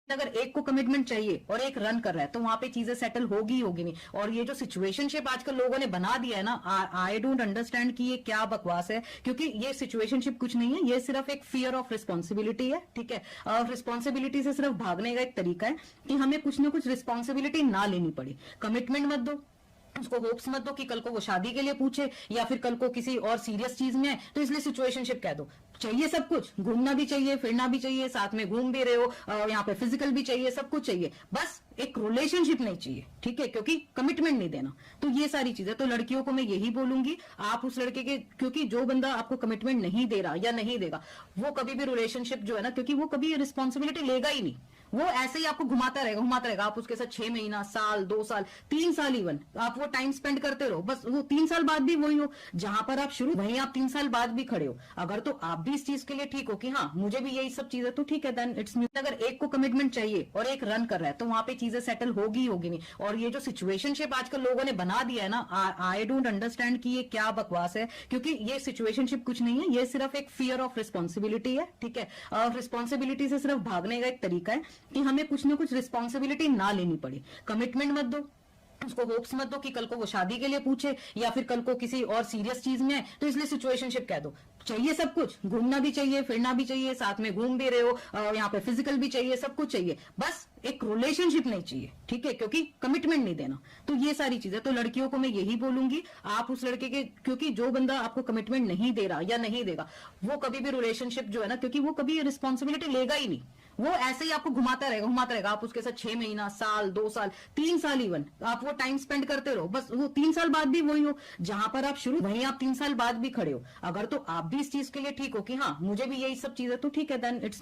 अगर एक को कमिटमेंट चाहिए और एक रन कर रहा है तो वहां पे चीजें सेटल होगी होगी नहीं। और ये जो सिचुएशनशिप आजकल लोगों ने बना दिया है ना, आई डोंट अंडरस्टैंड कि ये क्या बकवास है। क्योंकि ये सिचुएशनशिप कुछ नहीं है, ये सिर्फ एक फियर ऑफ रिस्पॉन्सिबिलिटी है। ठीक है, और रिस्पॉन्सिबिलिटी से सिर्फ भागने का एक तरीका है कि हमें कुछ ना कुछ रिस्पॉन्सिबिलिटी ना लेनी पड़े। कमिटमेंट मत दो, उसको होप्स मत दो कि कल को वो शादी के लिए पूछे या फिर कल को किसी और सीरियस चीज में है, तो इसलिए सिचुएशनशिप कह दो। चाहिए सब कुछ, घूमना भी चाहिए, फिरना भी चाहिए, साथ में घूम भी रहे हो, यहाँ पे फिजिकल भी चाहिए, सब कुछ चाहिए, बस एक रिलेशनशिप नहीं चाहिए। ठीक है, क्योंकि कमिटमेंट नहीं देना। तो ये सारी चीजें तो लड़कियों को मैं यही बोलूंगी, आप उस लड़के के, क्योंकि जो बंदा आपको कमिटमेंट नहीं दे रहा या नहीं देगा, वो कभी भी रिलेशनशिप जो है ना, क्योंकि वो कभी रिस्पॉन्सिबिलिटी लेगा ही नहीं, वो ऐसे ही आपको घुमाता रहेगा। आप उसके साथ 6 महीना, साल, 2 साल, 3 साल इवन आप वो टाइम स्पेंड करते रहो, बस वो 3 साल बाद भी वही हो जहां पर आप शुरू, वहीं आप 3 साल बाद भी खड़े हो। अगर तो आप भी इस चीज के लिए ठीक हो कि हाँ मुझे भी यही सब चीजें, तो ठीक है, देन इट्स म्यूचुअल। अगर एक को कमिटमेंट चाहिए और एक रन कर रहा है तो वहां पे चीजें सेटल होगी होगी नहीं। और ये जो सिचुएशनशिप आजकल लोगों ने बना दिया है ना, आई डोंट अंडरस्टैंड कि ये क्या बकवास है। क्योंकि ये सिचुएशनशिप कुछ नहीं है, ये सिर्फ एक फियर ऑफ रिस्पॉन्सिबिलिटी है। ठीक है, और रिस्पॉन्सिबिलिटी से सिर्फ भागने का एक तरीका है कि हमें कुछ ना कुछ रिस्पॉन्सिबिलिटी ना लेनी पड़े। कमिटमेंट मत दो, उसको होप्स मत दो कि कल को वो शादी के लिए पूछे या फिर कल को किसी और सीरियस चीज में है, तो इसलिए सिचुएशनशिप कह दो। चाहिए सब कुछ, घूमना भी चाहिए, फिरना भी चाहिए, साथ में घूम भी रहे हो, यहाँ पे फिजिकल भी चाहिए, सब कुछ चाहिए, बस एक रिलेशनशिप नहीं चाहिए। ठीक है, क्योंकि कमिटमेंट नहीं देना। तो ये सारी चीजें तो लड़कियों को मैं यही बोलूंगी, आप उस लड़के के, क्योंकि जो बंदा आपको कमिटमेंट नहीं दे रहा या नहीं देगा, वो कभी भी रिलेशनशिप जो है ना, क्योंकि वो कभी रिस्पॉन्सिबिलिटी लेगा ही नहीं, वो ऐसे ही आपको घुमाता रहेगा। आप उसके साथ 6 महीना, साल, 2 साल, 3 साल इवन आप वो टाइम स्पेंड करते रहो, बस वो 3 साल बाद भी वही हो जहां पर आप शुरू, वहीं आप 3 साल बाद भी खड़े हो। अगर तो आप भी इस चीज के लिए ठीक हो कि हाँ मुझे भी यही सब चीजें, तो ठीक है, देन इट्स